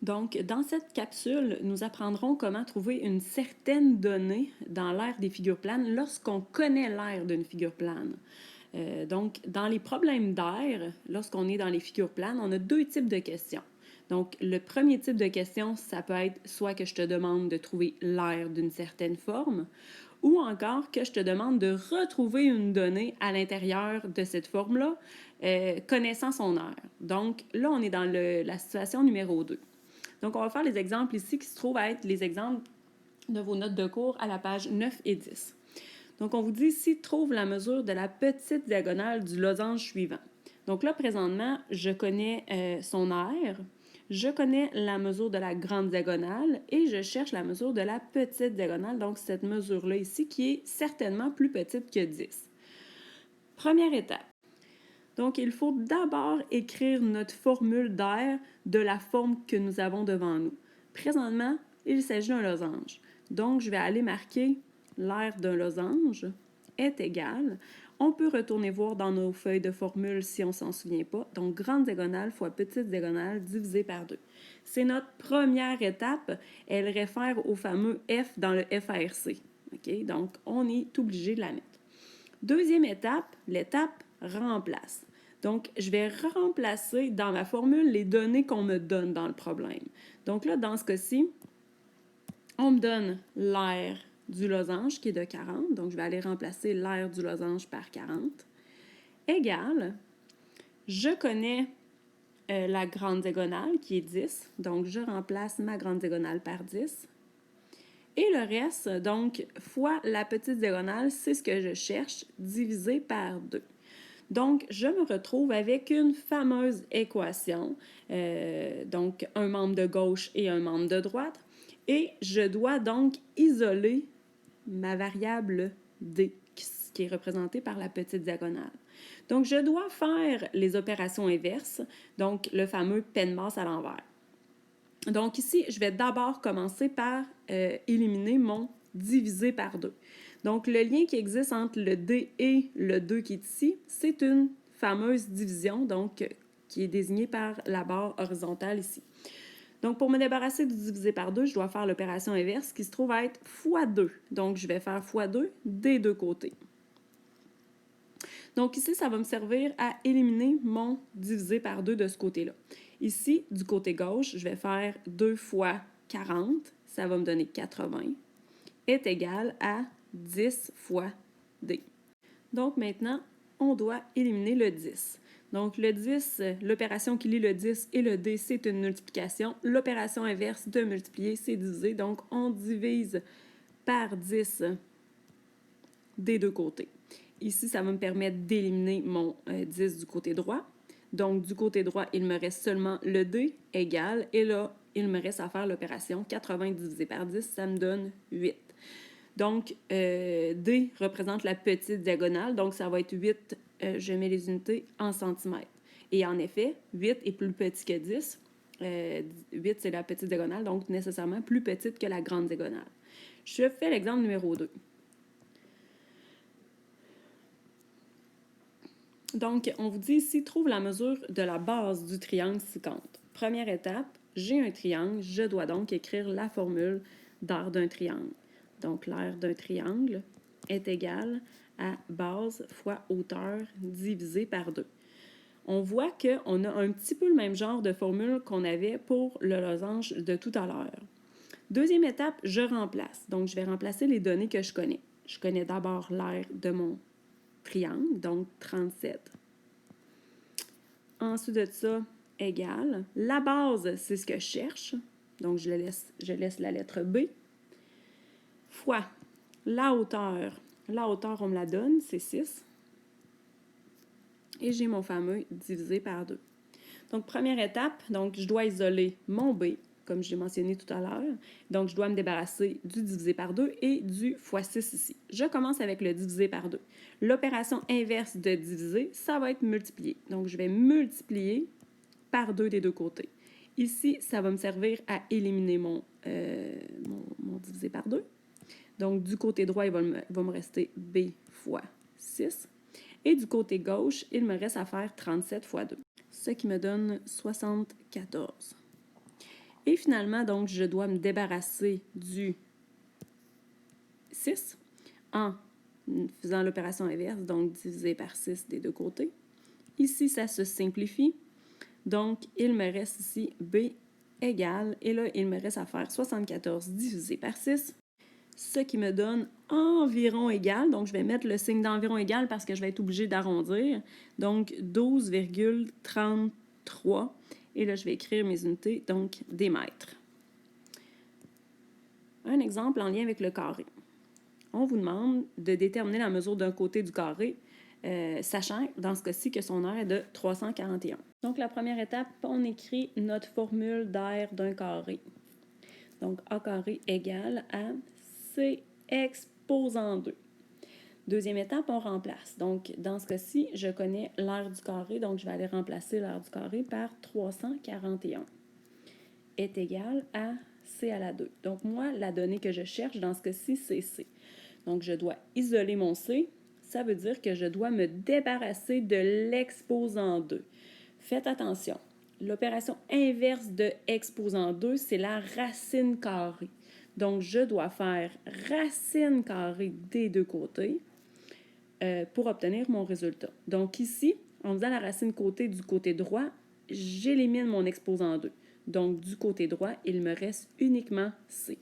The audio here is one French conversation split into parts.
Donc, dans cette capsule, nous apprendrons comment trouver une certaine donnée dans l'aire des figures planes lorsqu'on connaît l'aire d'une figure plane. Donc, dans les problèmes d'air, lorsqu'on est dans les figures planes, on a deux types de questions. Donc, le premier type de question, ça peut être soit que je te demande de trouver l'aire d'une certaine forme, ou encore que je te demande de retrouver une donnée à l'intérieur de cette forme-là, connaissant son aire. Donc, là, on est dans la situation numéro 2. Donc, on va faire les exemples ici qui se trouvent à être les exemples de vos notes de cours à la page 9 et 10. Donc, on vous dit ici, trouve la mesure de la petite diagonale du losange suivant. Donc là, présentement, je connais son aire, je connais la mesure de la grande diagonale et je cherche la mesure de la petite diagonale, donc cette mesure-là ici qui est certainement plus petite que 10. Première étape. Donc, il faut d'abord écrire notre formule d'air de la forme que nous avons devant nous. Présentement, il s'agit d'un losange. Donc, je vais aller marquer l'aire d'un losange est égal. On peut retourner voir dans nos feuilles de formule si on ne s'en souvient pas. Donc, grande diagonale fois petite diagonale divisé par 2. C'est notre première étape. Elle réfère au fameux F dans le FARC. Okay? Donc, on est obligé de la mettre. Deuxième étape, l'étape remplace. Donc, je vais remplacer dans ma formule les données qu'on me donne dans le problème. Donc là, dans ce cas-ci, on me donne l'aire du losange qui est de 40. Donc, je vais aller remplacer l'aire du losange par 40. Égal, je connais la grande diagonale qui est 10. Donc, je remplace ma grande diagonale par 10. Et le reste, donc, fois la petite diagonale, c'est ce que je cherche, divisé par 2. Donc, je me retrouve avec une fameuse équation, donc un membre de gauche et un membre de droite, et je dois donc isoler ma variable d, qui est représentée par la petite diagonale. Donc, je dois faire les opérations inverses, donc le fameux peine basse à l'envers. Donc ici, je vais d'abord commencer par éliminer mon divisé par 2. Donc, le lien qui existe entre le D et le 2 qui est ici, c'est une fameuse division, donc qui est désignée par la barre horizontale ici. Donc, pour me débarrasser du divisé par 2, je dois faire l'opération inverse qui se trouve à être fois 2. Donc, je vais faire fois 2 des deux côtés. Donc, ici, ça va me servir à éliminer mon divisé par 2 de ce côté-là. Ici, du côté gauche, je vais faire 2 fois 40, ça va me donner 80, est égal à 10 fois D. Donc maintenant, on doit éliminer le 10. Donc le 10, l'opération qui lie le 10 et le D, c'est une multiplication. L'opération inverse de multiplier, c'est diviser. Donc on divise par 10 des deux côtés. Ici, ça va me permettre d'éliminer mon 10 du côté droit. Donc du côté droit, il me reste seulement le D égal. Et là, il me reste à faire l'opération 80 divisé par 10, ça me donne 8. Donc, D représente la petite diagonale, donc ça va être 8, je mets les unités en centimètres. Et en effet, 8 est plus petit que 10. 8, c'est la petite diagonale, donc nécessairement plus petite que la grande diagonale. Je fais l'exemple numéro 2. Donc, on vous dit ici, trouve la mesure de la base du triangle ci-contre. Première étape, j'ai un triangle, je dois donc écrire la formule d'aire d'un triangle. Donc, l'aire d'un triangle est égale à base fois hauteur divisé par 2. On voit qu'on a un petit peu le même genre de formule qu'on avait pour le losange de tout à l'heure. Deuxième étape, je remplace. Donc, je vais remplacer les données que je connais. Je connais d'abord l'aire de mon triangle, donc 37. Ensuite de ça, égale. La base, c'est ce que je cherche. Donc, je laisse la lettre B. Fois la hauteur. La hauteur, on me la donne, c'est 6. Et j'ai mon fameux divisé par 2. Donc, première étape, donc je dois isoler mon B, comme j'ai mentionné tout à l'heure. Donc, je dois me débarrasser du divisé par 2 et du fois 6 ici. Je commence avec le divisé par 2. L'opération inverse de diviser, ça va être multiplier. Donc, je vais multiplier par 2 des deux côtés. Ici, ça va me servir à éliminer mon divisé par 2. Donc, du côté droit, il va me rester B fois 6. Et du côté gauche, il me reste à faire 37 fois 2, ce qui me donne 74. Et finalement, donc, je dois me débarrasser du 6 en faisant l'opération inverse, donc diviser par 6 des deux côtés. Ici, ça se simplifie. Donc, il me reste ici B égale, et là, il me reste à faire 74 divisé par 6, ce qui me donne environ égal. Donc, je vais mettre le signe d'environ égal parce que je vais être obligée d'arrondir. Donc, 12,33. Et là, je vais écrire mes unités, donc des mètres. Un exemple en lien avec le carré. On vous demande de déterminer la mesure d'un côté du carré, sachant dans ce cas-ci que son aire est de 341. Donc, la première étape, on écrit notre formule d'aire d'un carré. Donc, A carré égale à C exposant 2. Deuxième étape, on remplace. Donc, dans ce cas-ci, je connais l'aire du carré, donc je vais aller remplacer l'aire du carré par 341 est égal à C à la 2. Donc, moi, la donnée que je cherche dans ce cas-ci, c'est C. Donc, je dois isoler mon C. Ça veut dire que je dois me débarrasser de l'exposant 2. Faites attention. L'opération inverse de exposant 2, c'est la racine carrée. Donc, je dois faire racine carrée des deux côtés pour obtenir mon résultat. Donc, ici, en faisant la racine côté du côté droit, j'élimine mon exposant 2. Donc, du côté droit, il me reste uniquement C.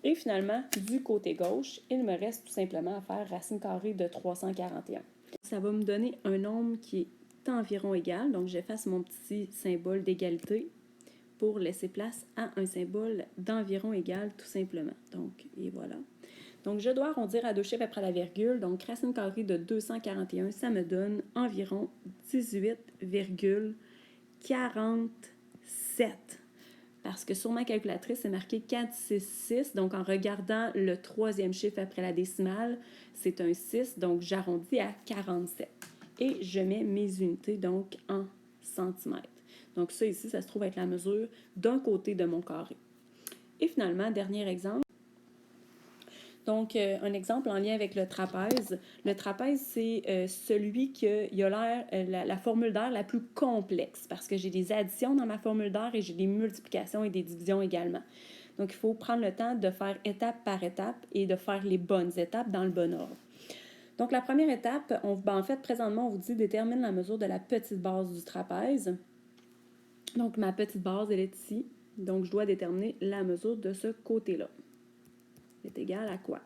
Et finalement, du côté gauche, il me reste tout simplement à faire racine carrée de 341. Ça va me donner un nombre qui est environ égal. Donc, j'efface mon petit symbole d'égalité pour laisser place à un symbole d'environ égal, tout simplement. Donc, et voilà. Donc, je dois arrondir à deux chiffres après la virgule. Donc, racine carrée de 241, ça me donne environ 18,47. Parce que sur ma calculatrice, c'est marqué 466. Donc, en regardant le troisième chiffre après la décimale, c'est un 6. Donc, j'arrondis à 47. Et je mets mes unités, donc, en centimètres. Donc, ça ici, ça se trouve être la mesure d'un côté de mon carré. Et finalement, dernier exemple. Donc, un exemple en lien avec le trapèze. Le trapèze, c'est celui qui a l'air, la formule d'air la plus complexe parce que j'ai des additions dans ma formule d'air et j'ai des multiplications et des divisions également. Donc, il faut prendre le temps de faire étape par étape et de faire les bonnes étapes dans le bon ordre. Donc, la première étape, en fait, présentement, on vous dit détermine la mesure de la petite base du trapèze. Donc, ma petite base, elle est ici. Donc, je dois déterminer la mesure de ce côté-là. C'est égal à quoi?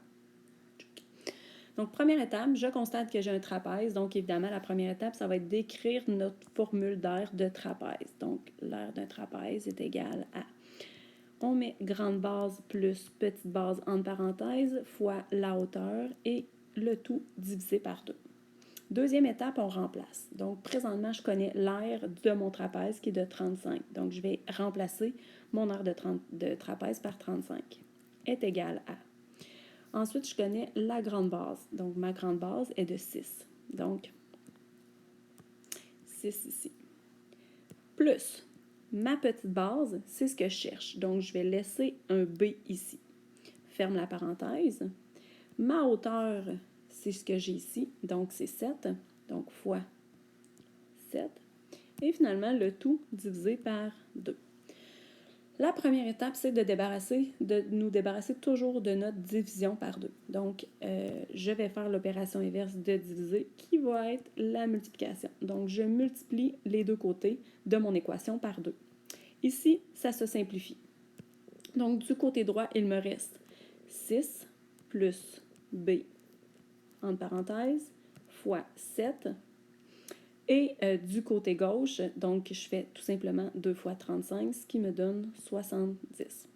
Donc, première étape, je constate que j'ai un trapèze. Donc, évidemment, la première étape, ça va être d'écrire notre formule d'aire de trapèze. Donc, l'aire d'un trapèze est égal à... On met grande base plus petite base entre parenthèses fois la hauteur et le tout divisé par 2. Deuxième étape, on remplace. Donc, présentement, je connais l'aire de mon trapèze qui est de 35. Donc, je vais remplacer mon aire de trapèze par 35. Est égal à... Ensuite, je connais la grande base. Donc, ma grande base est de 6. Donc, 6 ici. Plus ma petite base, c'est ce que je cherche. Donc, je vais laisser un B ici. Ferme la parenthèse. Ma hauteur, c'est ce que j'ai ici. Donc, c'est 7. Donc, fois 7. Et finalement, le tout divisé par 2. La première étape, c'est de nous débarrasser toujours de notre division par 2. Donc, je vais faire l'opération inverse de diviser qui va être la multiplication. Donc, je multiplie les deux côtés de mon équation par 2. Ici, ça se simplifie. Donc, du côté droit, il me reste 6 plus B, entre parenthèses, fois 7. Et du côté gauche, donc je fais tout simplement 2 fois 35, ce qui me donne 70.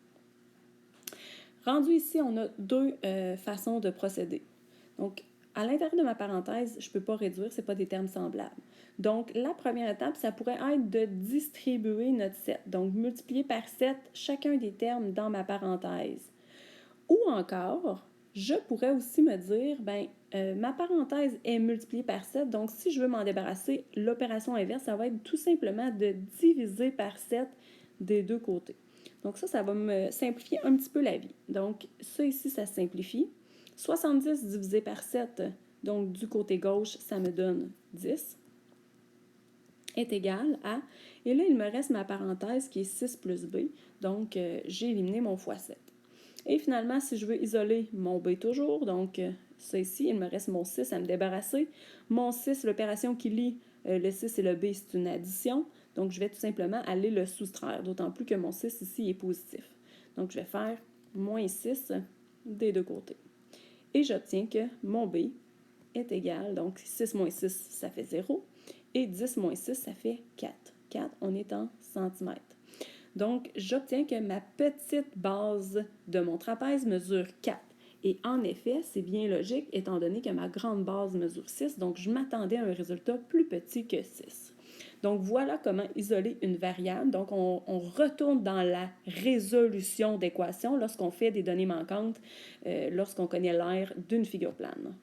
Rendu ici, on a deux façons de procéder. Donc, à l'intérieur de ma parenthèse, je ne peux pas réduire, ce n'est pas des termes semblables. Donc, la première étape, ça pourrait être de distribuer notre 7. Donc, multiplier par 7 chacun des termes dans ma parenthèse. Ou encore, je pourrais aussi me dire, ma parenthèse est multipliée par 7, donc si je veux m'en débarrasser, l'opération inverse, ça va être tout simplement de diviser par 7 des deux côtés. Donc ça va me simplifier un petit peu la vie. Donc ça ici, ça se simplifie. 70 divisé par 7, donc du côté gauche, ça me donne 10. est égal à, et là, il me reste ma parenthèse qui est 6 plus b, donc j'ai éliminé mon x7. Et finalement, si je veux isoler mon b toujours, donc ça ici, il me reste mon 6 à me débarrasser. Mon 6, l'opération qui lie le 6 et le b, c'est une addition, donc je vais tout simplement aller le soustraire, d'autant plus que mon 6 ici est positif. Donc je vais faire moins 6 des deux côtés. Et j'obtiens que mon b est égal, donc 6 moins 6, ça fait 0, et 10 moins 6, ça fait 4. 4, on est en centimètres. Donc, j'obtiens que ma petite base de mon trapèze mesure 4. Et en effet, c'est bien logique, étant donné que ma grande base mesure 6, donc je m'attendais à un résultat plus petit que 6. Donc, voilà comment isoler une variable. Donc, on retourne dans la résolution d'équations lorsqu'on fait des données manquantes, lorsqu'on connaît l'aire d'une figure plane.